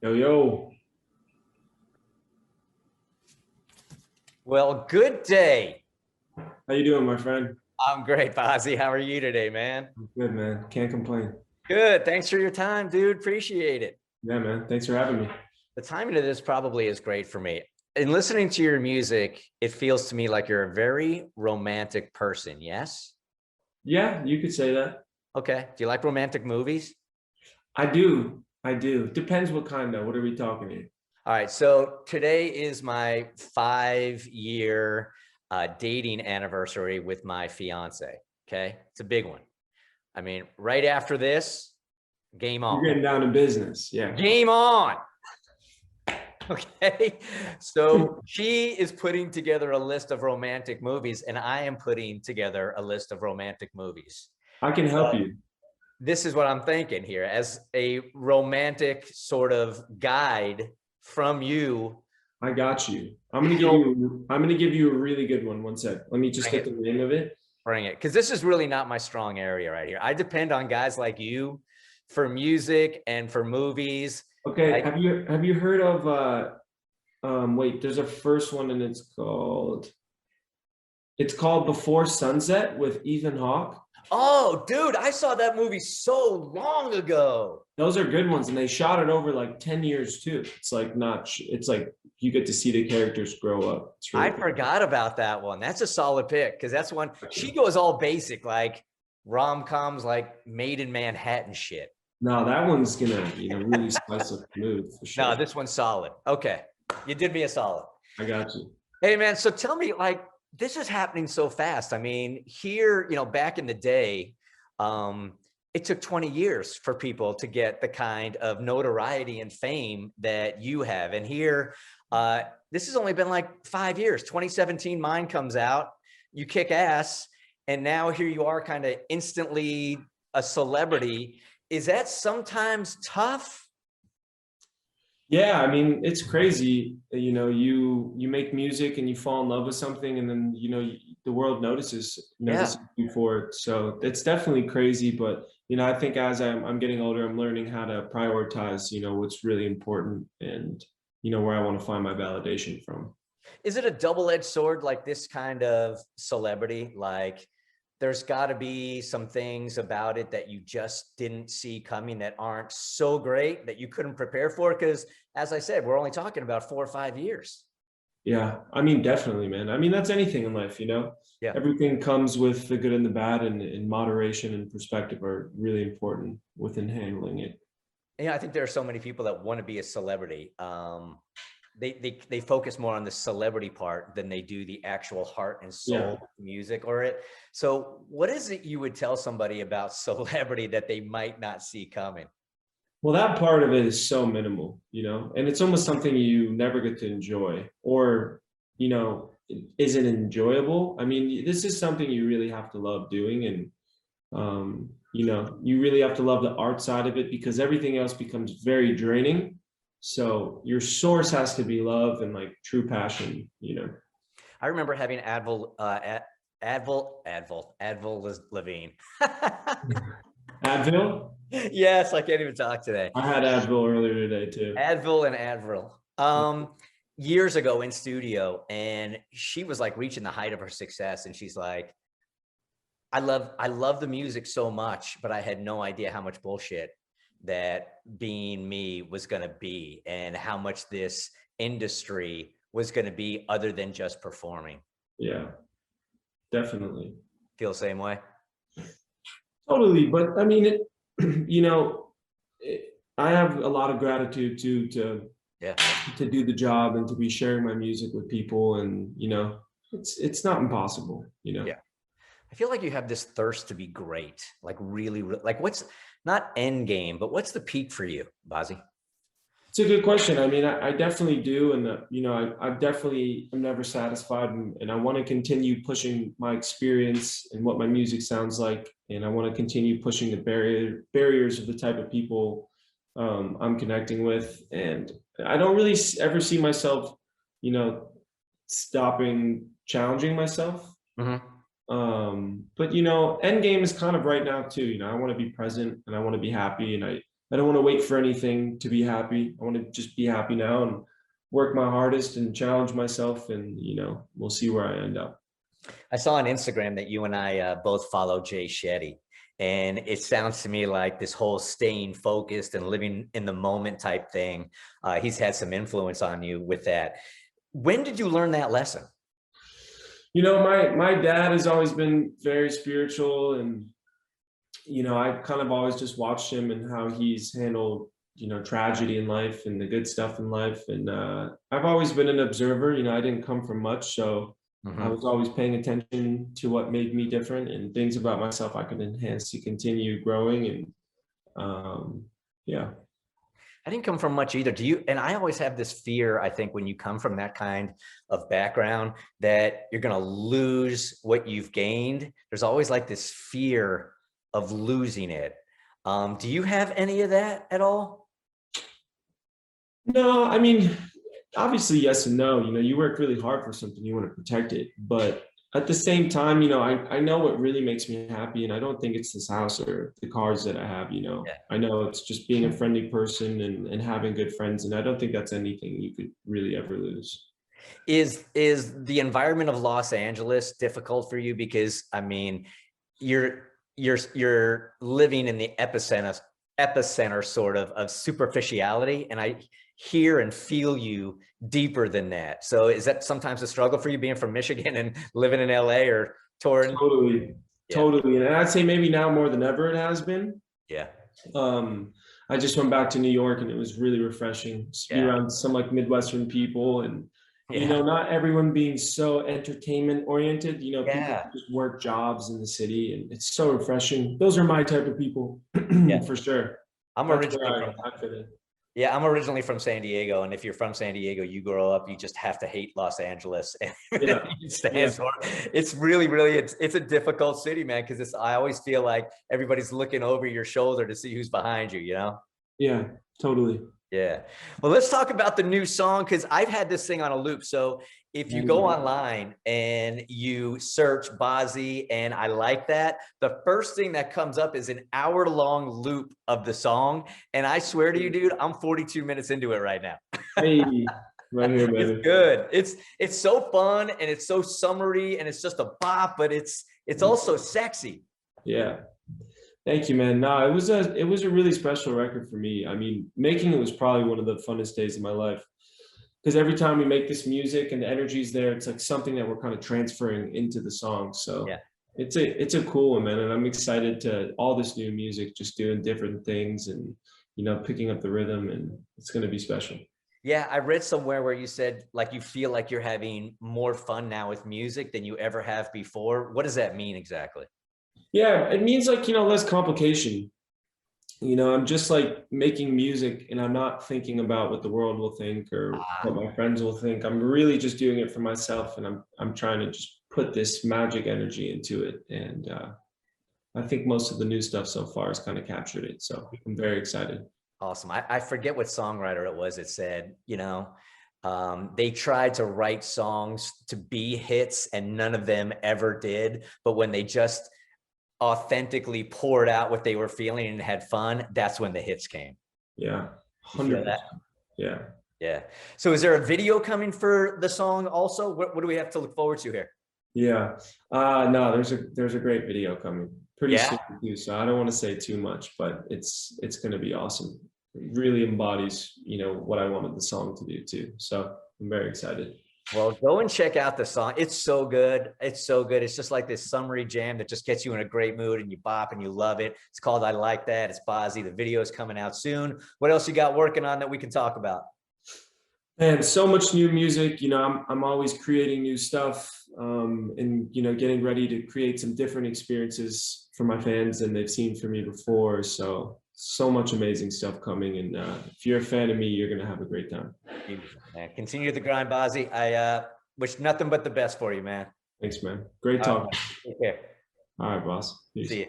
Yo, yo. Well, good day. How you doing, my friend? I'm great, Bazzi. How are you today, man? Good, man. Can't complain. Good. Thanks for your time, dude. Appreciate it. Yeah, man. Thanks for having me. The timing of this probably is great for me. In listening to your music, it feels to me like you're a very romantic person. Yes? Yeah, you could say that. Okay. Do you like romantic movies? I do. I do. Depends what kind, though. What are we talking here? All right. So today is my 5-year dating anniversary with my fiance. Okay. It's a big one. I mean, right after this, game You're on. getting down to business. Yeah. Game on. Okay. So she is putting together a list of romantic movies, and I am putting together a list of romantic movies. I can help But you. this is what I'm thinking here as a romantic sort of guide from you. I got you. I'm gonna give you a really good one. One sec. Let me just Bring get it, the name of it. bring it. Because this is really not my strong area right here. I depend on guys like you for music and for movies. Okay. Like, Have you heard of wait, there's a first one and it's called Before Sunset with Ethan Hawke. oh, dude, I saw that movie so long ago. Those are good ones, and they shot it over like 10 years too. It's like it's like you get to see the characters grow up. It's really I cool. forgot about that one. That's a solid pick because that's one she goes all basic, like rom-coms, like Made in Manhattan shit. No, that one's gonna, really spice up the mood for No, sure. this one's solid. Okay. You did me a solid. I got you. Hey man, so tell me, like, this is happening so fast. I mean, here, back in the day, um, it took 20 years for people to get the kind of notoriety and fame that you have. And here, this has only been like 5 years. 2017, mine comes out, you kick ass, and now here you are, kind of instantly a celebrity. Is that sometimes tough? Yeah, I mean, it's crazy. You make music and you fall in love with something, and then the world Yeah. notices you for it. So it's definitely crazy, but I think as I'm getting older, I'm learning how to prioritize, what's really important and where I want to find my validation from. Is it a double-edged sword, like this kind of celebrity? Like, there's got to be some things about it that you just didn't see coming that aren't so great that you couldn't prepare for? Because, as I said, we're only talking about 4 or 5 years. Yeah, I mean, definitely, man. I mean, that's anything in life. Yeah. Everything comes with the good and the bad, and moderation and perspective are really important within handling it. I think there are so many people that want to be a celebrity. They focus more on the celebrity part than they do the actual heart and soul Yeah. music or it. So what is it you would tell somebody about celebrity that they might not see coming? Well, that part of it is so minimal, and it's almost something you never get to enjoy or, isn't enjoyable. I mean, this is something you really have to love doing. And, you really have to love the art side of it because everything else becomes very draining. So your source has to be love and like true passion. I remember having Advil Levine. Advil? Yes, I can't even talk today. I had Advil earlier today too. Advil and Advil. Years ago in studio, and she was like reaching the height of her success, and she's like, I love the music so much, but I had no idea how much bullshit that being me was going to be and how much this industry was going to be other than just performing. Yeah, definitely. Feel the same way? Totally. But I mean, you know, I have a lot of gratitude to Yeah. to do the job and to be sharing my music with people. And, it's not impossible. Yeah. I feel like you have this thirst to be great, like really, like what's not end game, but what's the peak for you, Bazzi? It's a good question. I mean, I definitely do. And, I definitely am never satisfied. And I want to continue pushing my experience and what my music sounds like. And I want to continue pushing the barriers of the type of people I'm connecting with. And I don't really ever see myself, stopping challenging myself. Mm-hmm. But end game is kind of right now too. I want to be present and I want to be happy, and I don't want to wait for anything to be happy. I want to just be happy now and work my hardest and challenge myself, and we'll see where I end up. I saw on Instagram that you and I both follow Jay Shetty. And it sounds to me like this whole staying focused and living in the moment type thing, he's had some influence on you with that. When did you learn that lesson? My dad has always been very spiritual, and I kind of always just watched him and how he's handled tragedy in life and the good stuff in life. And I've always been an observer. I didn't come from much, so I was always paying attention to what made me different and things about myself I could enhance to continue growing. And yeah. I didn't come from much either. Do you? And I always have this fear, I think, when you come from that kind of background, that you're going to lose what you've gained. There's always like this fear of losing it. Do you have any of that at all? No, I mean, obviously yes and no. You work really hard for something, you want to protect it, but at the same time, I know what really makes me happy, and I don't think it's this house or the cars that I have. Yeah. I know it's just being a friendly person and having good friends, and I don't think that's anything you could really ever lose. Is the environment of Los Angeles difficult for you? Because I mean, you're living in the epicenter sort of superficiality, and I hear and feel you deeper than that. So is that sometimes a struggle for you, being from Michigan and living in LA or touring? Totally. Yeah. Totally. And I'd say maybe now more than ever it has been. Yeah. I just went back to New York, and it was really refreshing to be around some like Midwestern people, and not everyone being so entertainment oriented. People just work jobs in the city, and it's so refreshing. Those are my type of people. For sure. I'm originally from San Diego, and if you're from San Diego, you grow up, you just have to hate Los Angeles. It's really, it's a difficult city, man, because I always feel like everybody's looking over your shoulder to see who's behind you, Yeah, totally. Yeah. Well, let's talk about the new song, because I've had this thing on a loop. So if you go online and you search Bazzi and I Like That, the first thing that comes up is an hour-long loop of the song. And I swear to you, dude, I'm 42 minutes into it right now. Hey, right here, baby. It's good. It's so fun, and it's so summery, and it's just a bop, but it's also sexy. Yeah. Thank you, man. No, it was a really special record for me. I mean, making it was probably one of the funnest days of my life, because every time we make this music and the energy's there, it's like something that we're kind of transferring into the song. So yeah, it's a cool one, man. And I'm excited to all this new music, just doing different things and, picking up the rhythm, and it's going to be special. Yeah, I read somewhere where you said like you feel like you're having more fun now with music than you ever have before. What does that mean exactly? Yeah, it means like, less complication. I'm just like making music, and I'm not thinking about what the world will think or what my friends will think. I'm really just doing it for myself, and I'm trying to just put this magic energy into it. And I think most of the new stuff so far has kind of captured it. So I'm very excited. Awesome. I forget what songwriter it was that said, they tried to write songs to be hits, and none of them ever did. But when they just authentically poured out what they were feeling and had fun, that's when the hits came. Yeah. 100%. Yeah. Yeah. So is there a video coming for the song also? What do we have to look forward to here? Yeah. No, there's a great video coming pretty soon too. So I don't want to say too much, but it's going to be awesome. It really embodies, what I wanted the song to do too. So I'm very excited. Well, go and check out the song. It's so good. It's so good. It's just like this summery jam that just gets you in a great mood, and you bop and you love it. It's called I Like That. It's Bazzi. The video is coming out soon. What else you got working on that we can talk about? Man, so much new music. I'm always creating new stuff, and getting ready to create some different experiences for my fans than they've seen from me before. So much amazing stuff coming, and if you're a fan of me, you're gonna have a great time. Continue the grind, Bazzi. I wish nothing but the best for you, man. Thanks, man. Great talking. Take care. All right, boss. Peace. See you.